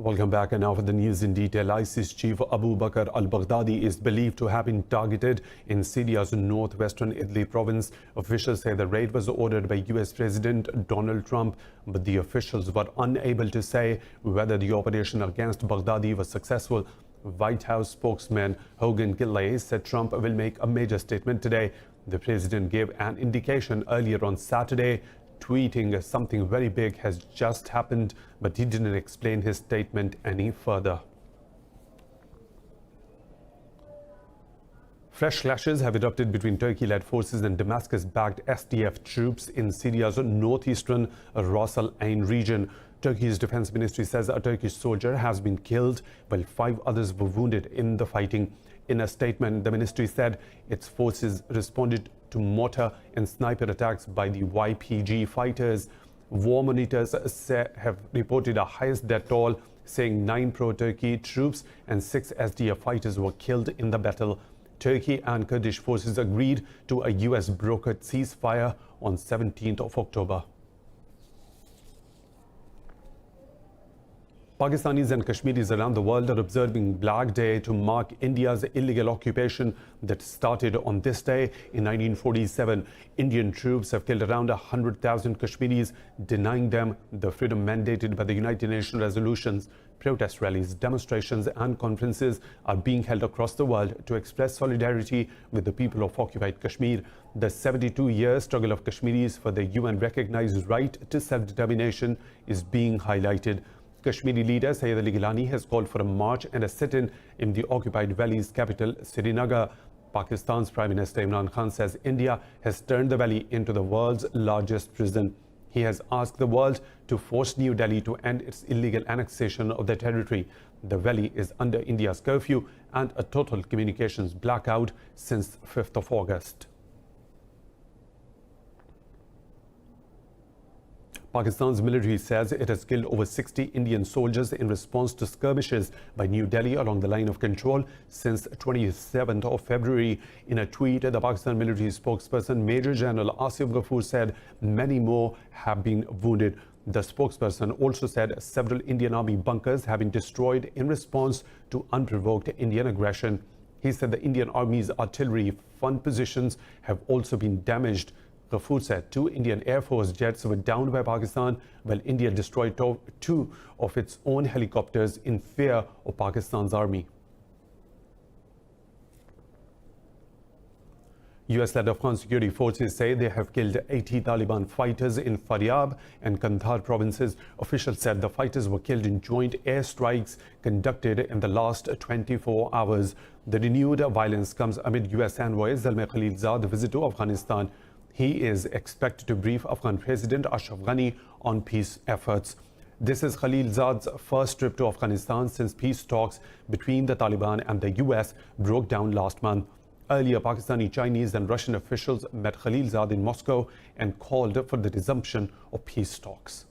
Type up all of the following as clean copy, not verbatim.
Welcome back, and now for the news in detail. ISIS chief Abu Bakr al-Baghdadi is believed to have been targeted in Syria's northwestern Idlib province. Officials say the raid was ordered by US President Donald Trump, but the officials were unable to say whether the operation against Baghdadi was successful. White House spokesman Hogan Gilley said Trump will make a major statement today. The president gave an indication earlier on Saturday, tweeting something very big has just happened, but he didn't explain his statement any further. Fresh clashes have erupted between Turkey-led forces and Damascus-backed SDF troops in Syria's northeastern Ras Al Ain region. Turkey's defense ministry says a Turkish soldier has been killed while 5 others were wounded in the fighting. In a statement, the ministry said its forces responded to mortar and sniper attacks by the YPG fighters. War monitors have reported a highest death toll, saying 9 pro-Turkey troops and 6 SDF fighters were killed in the battle. Turkey and Kurdish forces agreed to a US-brokered ceasefire on 17th of October. Pakistanis and Kashmiris around the world are observing Black Day to mark India's illegal occupation that started on this day in 1947. Indian troops have killed around 100,000 Kashmiris, denying them the freedom mandated by the United Nations resolutions. Protest rallies, demonstrations and conferences are being held across the world to express solidarity with the people of occupied Kashmir. The 72-year struggle of Kashmiris for the UN-recognized right to self-determination is being highlighted. Kashmiri leader Syed Ali Gilani has called for a march and a sit-in in the occupied valley's capital, Srinagar. Pakistan's Prime Minister Imran Khan says India has turned the valley into the world's largest prison. He has asked the world to force New Delhi to end its illegal annexation of the territory. The valley is under India's curfew and a total communications blackout since 5th of August. Pakistan's military says it has killed over 60 Indian soldiers in response to skirmishes by New Delhi along the line of control since 27th of February. In a tweet, the Pakistan military spokesperson Major General Asif Ghafoor said many more have been wounded. The spokesperson also said several Indian Army bunkers have been destroyed in response to unprovoked Indian aggression. He said the Indian Army's artillery front positions have also been damaged. Ghafoor said 2 Indian Air Force jets were downed by Pakistan, while India destroyed 2 of its own helicopters in fear of Pakistan's army. US-led Afghan security forces say they have killed 80 Taliban fighters in Faryab and Kandahar provinces. Officials said the fighters were killed in joint airstrikes conducted in the last 24 hours. The renewed violence comes amid US envoy Zalmay Khalilzad's visit to Afghanistan. He is expected to brief Afghan President Ashraf Ghani on peace efforts. This is Khalilzad's first trip to Afghanistan since peace talks between the Taliban and the US broke down last month. Earlier, Pakistani, Chinese and Russian officials met Khalilzad in Moscow and called for the resumption of peace talks.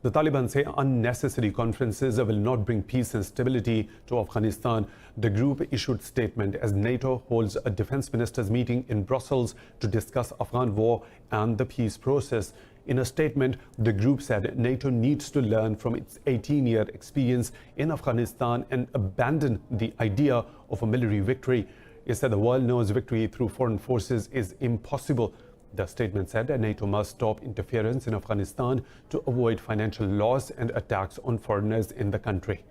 The Taliban say unnecessary conferences will not bring peace and stability to Afghanistan. The group issued a statement as NATO holds a defense ministers meeting in Brussels to discuss Afghan war and the peace process. In a statement, the group said NATO needs to learn from its 18-year experience in Afghanistan and abandon the idea of a military victory. It said the world knows victory through foreign forces is impossible. The statement said that NATO must stop interference in Afghanistan to avoid financial loss and attacks on foreigners in the country.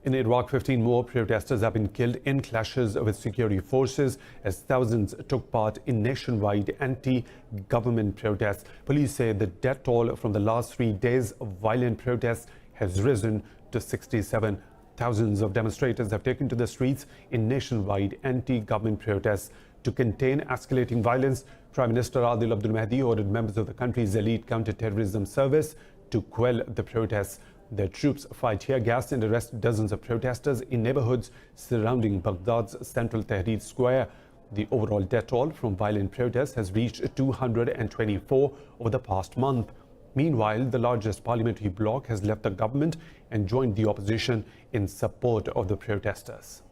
In Iraq, 15 more protesters have been killed in clashes with security forces as thousands took part in nationwide anti-government protests. Police say the death toll from the last 3 days of violent protests has risen to 67. Thousands of demonstrators have taken to the streets in nationwide anti-government protests. To contain escalating violence, Prime Minister Adil Abdul Mahdi ordered members of the country's elite counter-terrorism service to quell the protests. The troops fired tear gas and arrested dozens of protesters in neighborhoods surrounding Baghdad's central Tahrir Square. The overall death toll from violent protests has reached 224 over the past month. Meanwhile, the largest parliamentary bloc has left the government and joined the opposition in support of the protesters.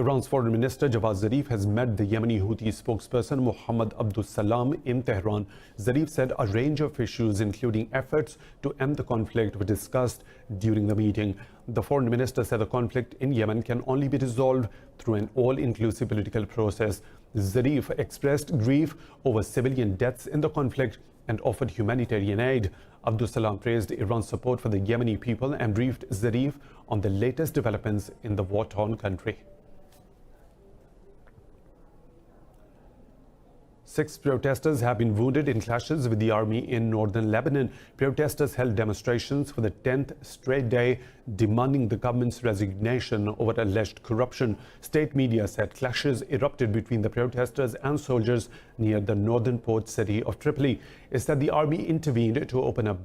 Iran's Foreign Minister Javad Zarif has met the Yemeni Houthi spokesperson Mohammad Abdus Salam in Tehran. Zarif said a range of issues, including efforts to end the conflict, were discussed during the meeting. The Foreign Minister said the conflict in Yemen can only be resolved through an all-inclusive political process. Zarif expressed grief over civilian deaths in the conflict and offered humanitarian aid. Abdus Salam praised Iran's support for the Yemeni people and briefed Zarif on the latest developments in the war-torn country. 6 protesters have been wounded in clashes with the army in northern Lebanon. Protesters held demonstrations for the 10th straight day, demanding the government's resignation over alleged corruption. State media said clashes erupted between the protesters and soldiers near the northern port city of Tripoli. It said the army intervened to open a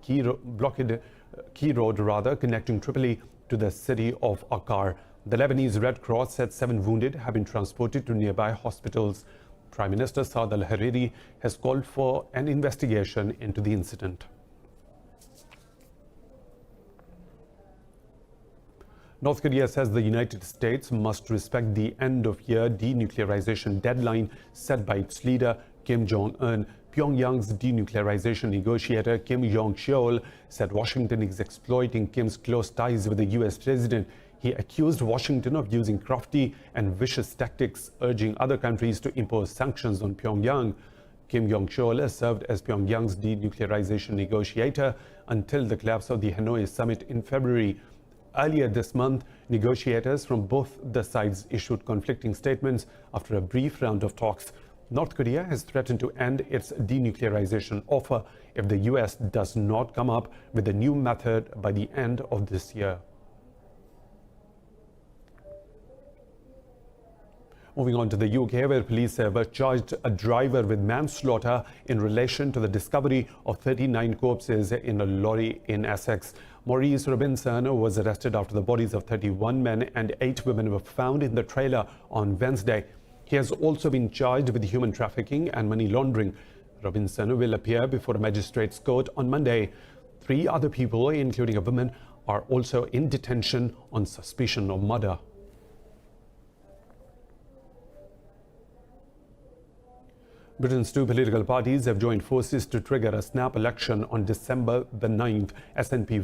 key road connecting Tripoli to the city of Akkar. The Lebanese Red Cross said 7 wounded have been transported to nearby hospitals. Prime Minister Saad al-Hariri has called for an investigation into the incident. North Korea says the United States must respect the end-of-year denuclearization deadline set by its leader, Kim Jong-un. Pyongyang's denuclearization negotiator, Kim Jong-cheol, said Washington is exploiting Kim's close ties with the U.S. president. He accused Washington of using crafty and vicious tactics, urging other countries to impose sanctions on Pyongyang. Kim Jong-cheol served as Pyongyang's denuclearization negotiator until the collapse of the Hanoi summit in February. Earlier this month, negotiators from both the sides issued conflicting statements after a brief round of talks. North Korea has threatened to end its denuclearization offer if the U.S. does not come up with a new method by the end of this year. Moving on to the UK, where police have charged a driver with manslaughter in relation to the discovery of 39 corpses in a lorry in Essex. Maurice Robinson was arrested after the bodies of 31 men and 8 women were found in the trailer on Wednesday. He has also been charged with human trafficking and money laundering. Robinson will appear before a magistrate's court on Monday. 3 other people, including a woman, are also in detention on suspicion of murder. Britain's 2 political parties have joined forces to trigger a snap election on December the 9th. SNP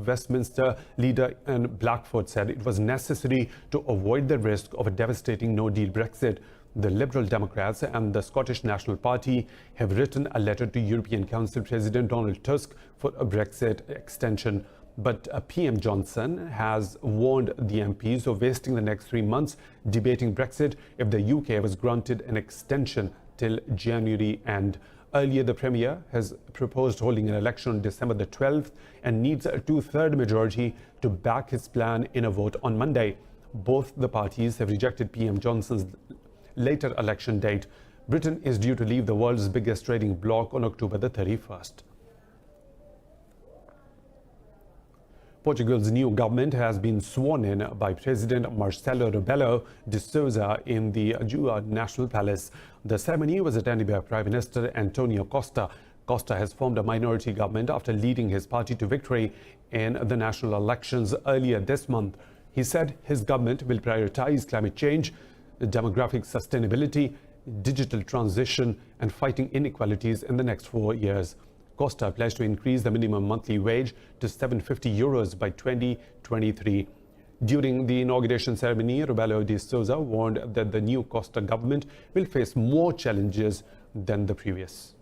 Westminster leader Ian Blackford said it was necessary to avoid the risk of a devastating no-deal Brexit. The Liberal Democrats and the Scottish National Party have written a letter to European Council President Donald Tusk for a Brexit extension. But PM Johnson has warned the MPs of wasting the next 3 months debating Brexit if the UK was granted an extension till January end. Earlier, the Premier has proposed holding an election on December the 12th and needs a 2/3 majority to back his plan in a vote on Monday. Both the parties have rejected PM Johnson's later election date. Britain is due to leave the world's biggest trading bloc on October the 31st. Portugal's new government has been sworn in by President Marcelo Rebelo de Sousa in the Jua National Palace. The ceremony was attended by Prime Minister Antonio Costa. Costa has formed a minority government after leading his party to victory in the national elections earlier this month. He said his government will prioritize climate change, demographic sustainability, digital transition, and fighting inequalities in the next 4 years. Costa pledged to increase the minimum monthly wage to €750 by 2023. During the inauguration ceremony, Rebelo de Sousa warned that the new Costa government will face more challenges than the previous.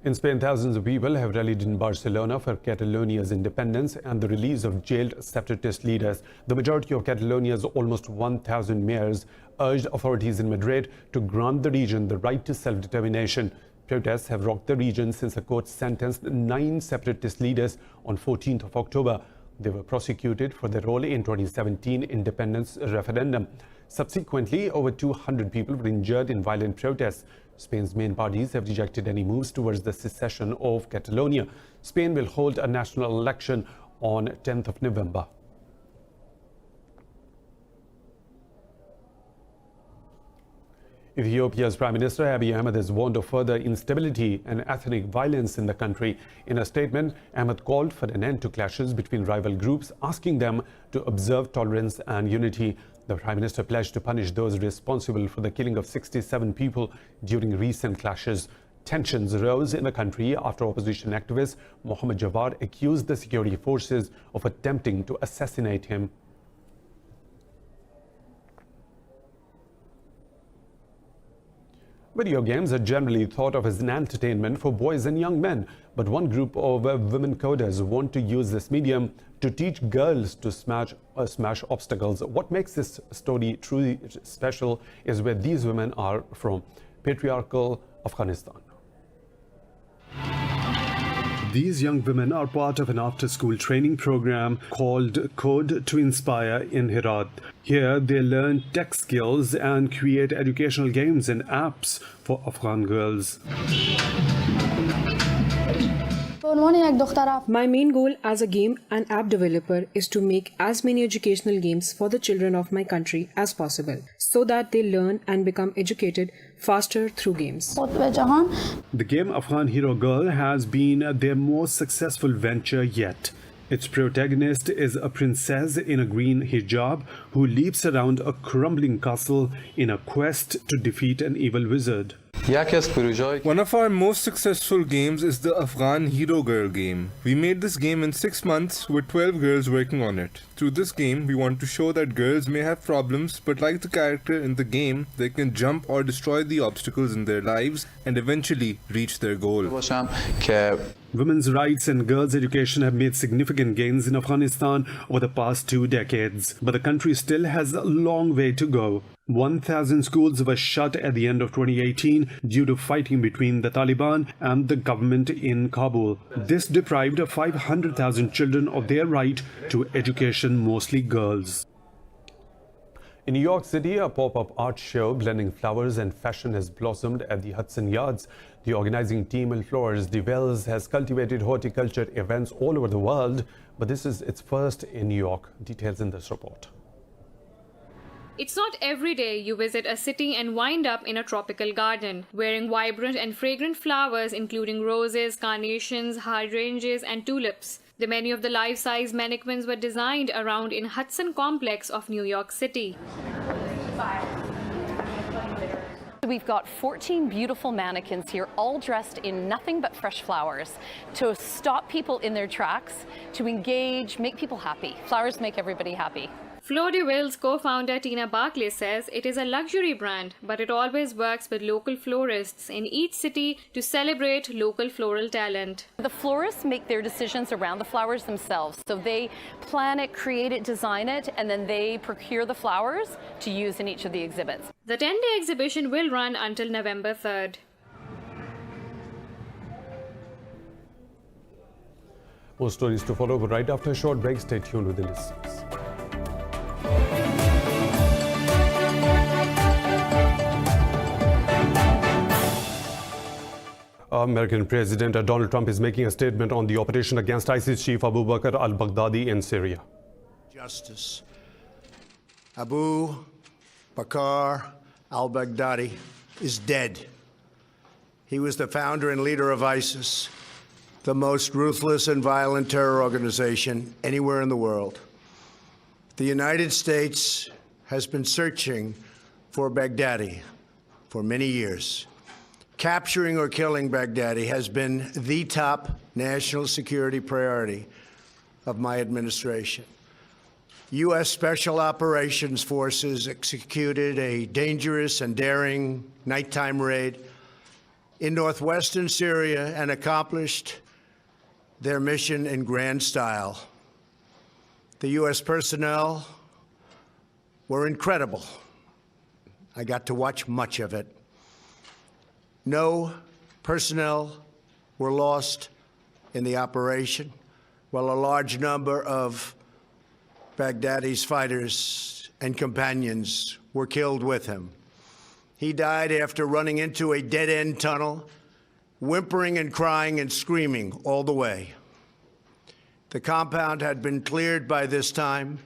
In Spain, thousands of people have rallied in Barcelona for Catalonia's independence and the release of jailed separatist leaders. The majority of Catalonia's almost 1,000 mayors urged authorities in Madrid to grant the region the right to self-determination. Protests have rocked the region since a court sentenced 9 separatist leaders on 14th of October. They were prosecuted for their role in 2017 independence referendum. Subsequently, over 200 people were injured in violent protests. Spain's main parties have rejected any moves towards the secession of Catalonia. Spain will hold a national election on 10th of November. Ethiopia's Prime Minister Abiy Ahmed has warned of further instability and ethnic violence in the country. In a statement, Ahmed called for an end to clashes between rival groups, asking them to observe tolerance and unity. The Prime Minister pledged to punish those responsible for the killing of 67 people during recent clashes. Tensions rose in the country after opposition activist Mohammed Jawad accused the security forces of attempting to assassinate him. Video games are generally thought of as an entertainment for boys and young men, but one group of women coders want to use this medium to teach girls to smash obstacles. What makes this story truly special is where these women are from, patriarchal Afghanistan. These young women are part of an after-school training program called Code to Inspire in Herat. Here, they learn tech skills and create educational games and apps for Afghan girls. My main goal as a game and app developer is to make as many educational games for the children of my country as possible, so that they learn and become educated faster through games. The game Afghan Hero Girl has been their most successful venture yet. Its protagonist is a princess in a green hijab who leaps around a crumbling castle in a quest to defeat an evil wizard. One of our most successful games is the Afghan Hero Girl game. We made this game in 6 months with 12 girls working on it. Through this game, we want to show that girls may have problems, but like the character in the game, they can jump or destroy the obstacles in their lives and eventually reach their goal. Women's rights and girls' education have made significant gains in Afghanistan over the past 2 decades, but the country still has a long way to go. 1,000 schools were shut at the end of 2018 due to fighting between the Taliban and the government in Kabul. This deprived 500,000 children of their right to education, mostly girls. In New York City, a pop-up art show blending flowers and fashion has blossomed at the Hudson Yards. The organizing team in Flores de Wells has cultivated horticulture events all over the world, but this is its first in New York. Details in this report. It's not every day you visit a city and wind up in a tropical garden, wearing vibrant and fragrant flowers including roses, carnations, hydrangeas and tulips. The many of the life-size mannequins were designed around in Hudson complex of New York City. We've got 14 beautiful mannequins here, all dressed in nothing but fresh flowers to stop people in their tracks, to engage, make people happy. Flowers make everybody happy. Fleur de Wills co-founder Tina Barclay says it is a luxury brand, but it always works with local florists in each city to celebrate local floral talent. The florists make their decisions around the flowers themselves. So they plan it, create it, design it, and then they procure the flowers to use in each of the exhibits. The 10-day exhibition will run until November 3rd. More stories to follow, but right after a short break. Stay tuned with the listeners. American President Donald Trump is making a statement on the operation against ISIS chief Abu Bakr al-Baghdadi in Syria. Justice. Abu Bakr al-Baghdadi is dead. He was the founder and leader of ISIS, the most ruthless and violent terror organization anywhere in the world. The United States has been searching for Baghdadi for many years. Capturing or killing Baghdadi has been the top national security priority of my administration. U.S. Special Operations Forces executed a dangerous and daring nighttime raid in northwestern Syria and accomplished their mission in grand style. The U.S. personnel were incredible. I got to watch much of it. No personnel were lost in the operation, while a large number of Baghdadi's fighters and companions were killed with him. He died after running into a dead-end tunnel, whimpering and crying and screaming all the way. The compound had been cleared by this time,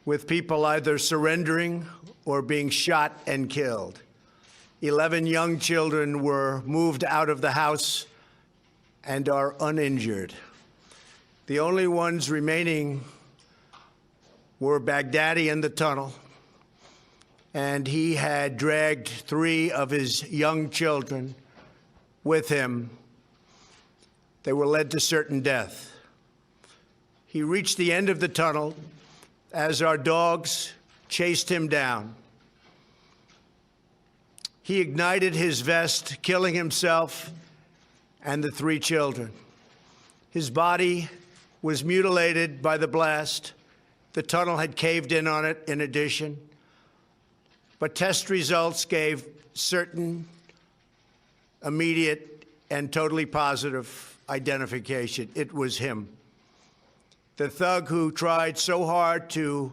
with people either surrendering or being shot and killed. 11 young children were moved out of the house and are uninjured. The only ones remaining were Baghdadi in the tunnel, and he had dragged 3 of his young children with him. They were led to certain death. He reached the end of the tunnel as our dogs chased him down. He ignited his vest, killing himself and the 3 children. His body was mutilated by the blast. The tunnel had caved in on it in addition. But test results gave certain, immediate, and totally positive identification. It was him. The thug who tried so hard to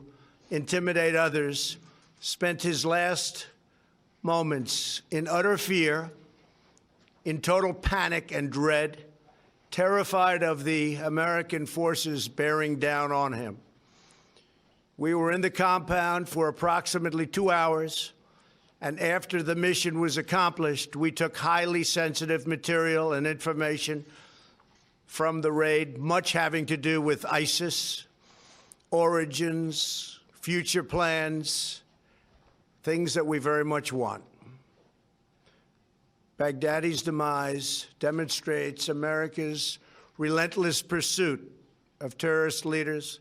intimidate others spent his last moments in utter fear, in total panic and dread, terrified of the American forces bearing down on him. We were in the compound for approximately 2 hours, and after the mission was accomplished, we took highly sensitive material and information from the raid, much having to do with ISIS, origins, future plans, things that we very much want. Baghdadi's demise demonstrates America's relentless pursuit of terrorist leaders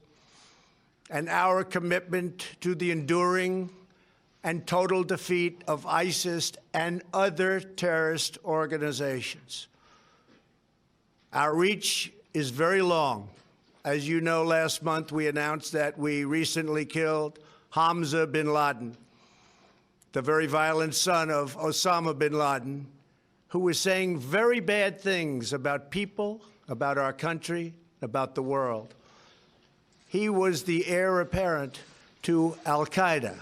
and our commitment to the enduring and total defeat of ISIS and other terrorist organizations. Our reach is very long. As you know, last month we announced that we recently killed Hamza bin Laden, the very violent son of Osama bin Laden, who was saying very bad things about people, about our country, about the world. He was the heir apparent to al-Qaeda,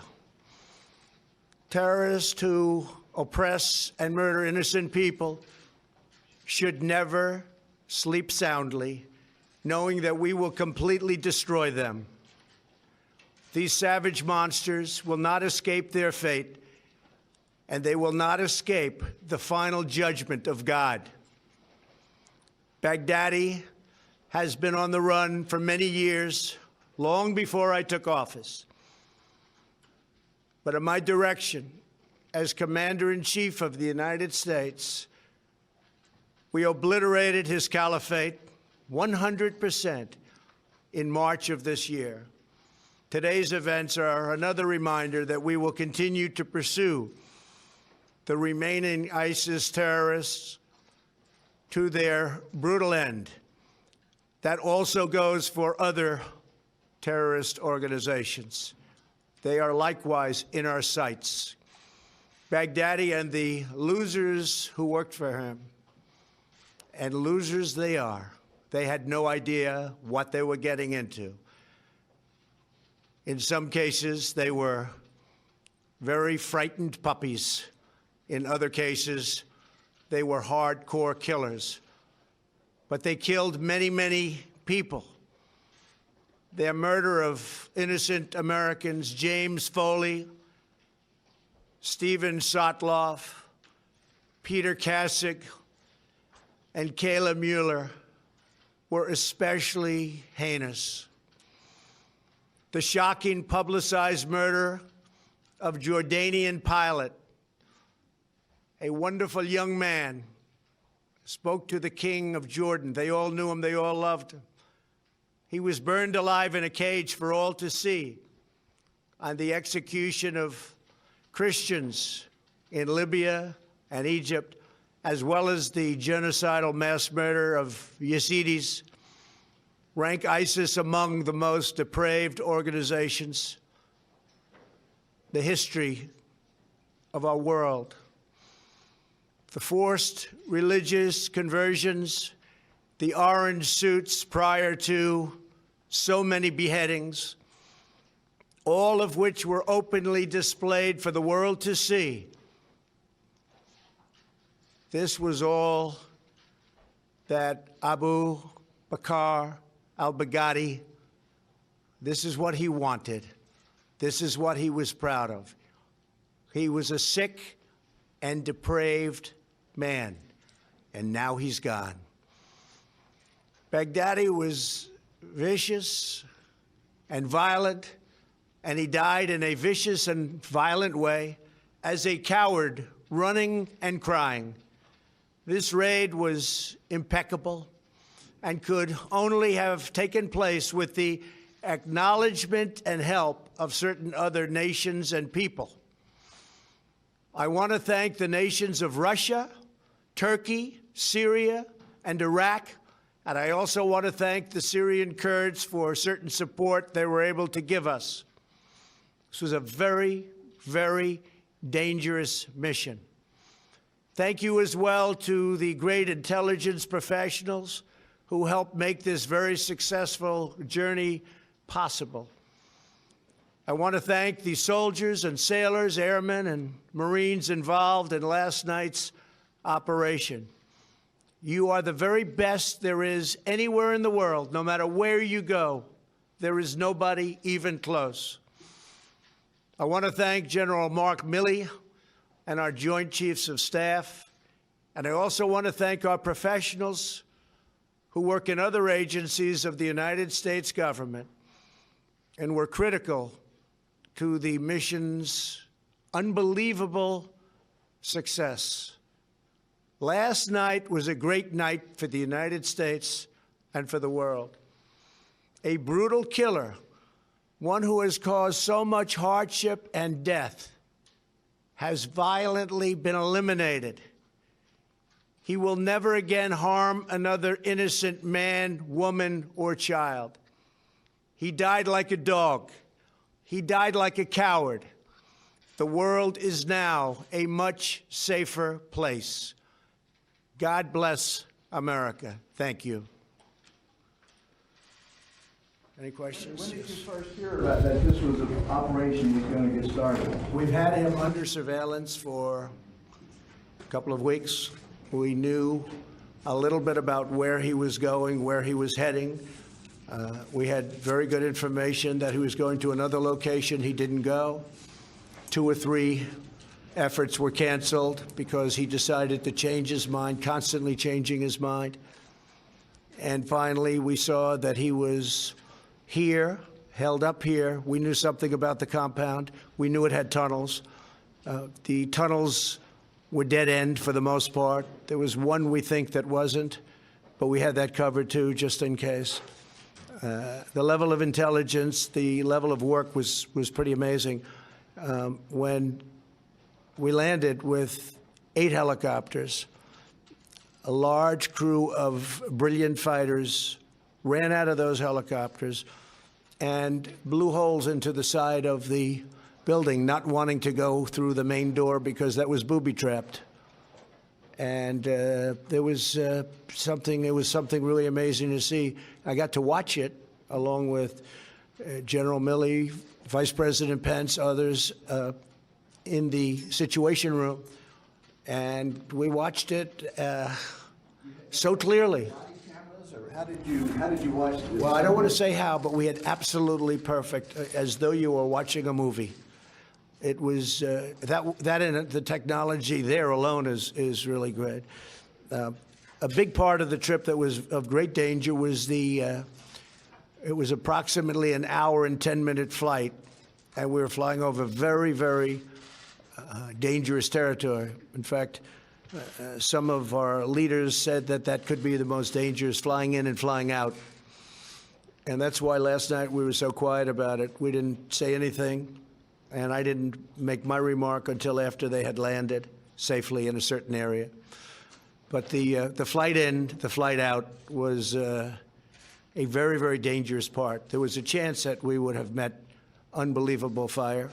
terrorists who oppress and murder innocent people should never sleep soundly, knowing that we will completely destroy them. These savage monsters will not escape their fate, and they will not escape the final judgment of God. Baghdadi has been on the run for many years, long before I took office. But at my direction, as Commander-in-Chief of the United States, we obliterated his caliphate 100% in March of this year. Today's events are another reminder that we will continue to pursue the remaining ISIS terrorists to their brutal end. That also goes for other terrorist organizations. They are likewise in our sights. Baghdadi and the losers who worked for him, and losers they are. They had no idea what they were getting into. In some cases, they were very frightened puppies. In other cases, they were hardcore killers. But they killed many, many people. Their murder of innocent Americans, James Foley, Stephen Sotloff, Peter Kasich, and Kayla Mueller were especially heinous. The shocking publicized murder of Jordanian pilot, a wonderful young man, spoke to the king of Jordan. They all knew him, they all loved him. He was burned alive in a cage for all to see on the execution of Christians in Libya and Egypt, as well as the genocidal mass murder of Yazidis, rank ISIS among the most depraved organizations in the history of our world. The forced religious conversions, the orange suits prior to so many beheadings, all of which were openly displayed for the world to see. This was all that Abu Bakr al-Baghdadi, this is what he wanted. This is what he was proud of. He was a sick and depraved man. And now he's gone. Baghdadi was vicious and violent, and he died in a vicious and violent way as a coward, running and crying. This raid was impeccable and could only have taken place with the acknowledgement and help of certain other nations and people. I want to thank the nations of Russia, Turkey, Syria, and Iraq, and I also want to thank the Syrian Kurds for certain support they were able to give us. This was a very, very dangerous mission. Thank you as well to the great intelligence professionals who helped make this very successful journey possible. I want to thank the soldiers and sailors, airmen and Marines involved in last night's operation. You are the very best there is anywhere in the world. No matter where you go, there is nobody even close. I want to thank General Mark Milley and our Joint Chiefs of Staff. And I also want to thank our professionals who work in other agencies of the United States government and were critical to the mission's unbelievable success. Last night was a great night for the United States and for the world. A brutal killer, one who has caused so much hardship and death, has violently been eliminated. He will never again harm another innocent man, woman, or child. He died like a dog. He died like a coward. The world is now a much safer place. God bless America. Thank you. Any questions? When did you first hear about that this was an operation was going to get started? We've had him under surveillance for a couple of weeks. We knew a little bit about where he was going, where he was heading. We had very good information that he was going to another location. He didn't go. 2 or 3 efforts were canceled because he decided to change his mind, constantly changing his mind. And finally, we saw that he was here, held up here. We knew something about the compound. We knew it had tunnels. The tunnels were dead end for the most part. There was one we think that wasn't, but we had that covered too, just in case. The level of intelligence, the level of work was pretty amazing. When we landed with 8 helicopters, a large crew of brilliant fighters ran out of those helicopters and blew holes into the side of the building, not wanting to go through the main door because that was booby-trapped. And it was something really amazing to see. I got to watch it along with General Milley, Vice President Pence, others in the Situation Room. And we watched it so clearly. How did you watch this? Well, I don't want to say how, but we had absolutely perfect, as though you were watching a movie. It was that and the technology there alone is really great. A big part of the trip that was of great danger was it was approximately an hour and 10-minute flight, and we were flying over very, very dangerous territory. In fact, some of our leaders said that could be the most dangerous, flying in and flying out. And that's why last night we were so quiet about it. We didn't say anything, and I didn't make my remark until after they had landed safely in a certain area. But the flight in, the flight out was a very, very dangerous part. There was a chance that we would have met unbelievable fire.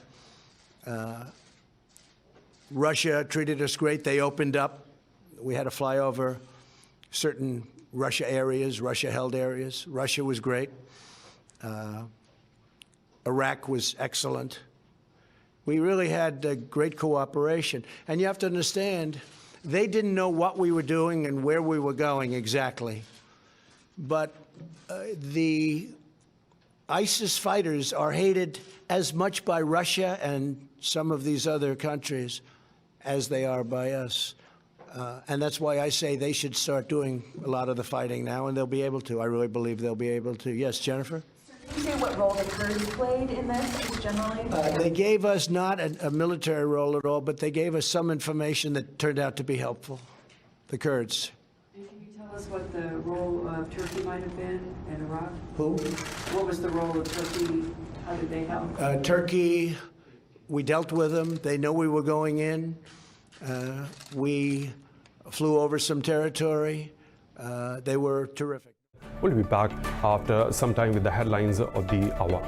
Russia treated us great. They opened up. We had to fly over certain Russia areas, Russia-held areas. Russia was great. Iraq was excellent. We really had great cooperation. And you have to understand, they didn't know what we were doing and where we were going exactly. But the ISIS fighters are hated as much by Russia and some of these other countries as they are by us. And that's why I say they should start doing a lot of the fighting now, and they'll be able to. I really believe they'll be able to. Yes, Jennifer? Can you say what role the Kurds played in this, just generally? They gave us not a military role at all, but they gave us some information that turned out to be helpful, the Kurds. And can you tell us what the role of Turkey might have been in Iraq? Who? What was the role of Turkey? How did they help? Turkey, we dealt with them. They know we were going in. We flew over some territory. They were terrific. We'll be back after some time with the headlines of the hour.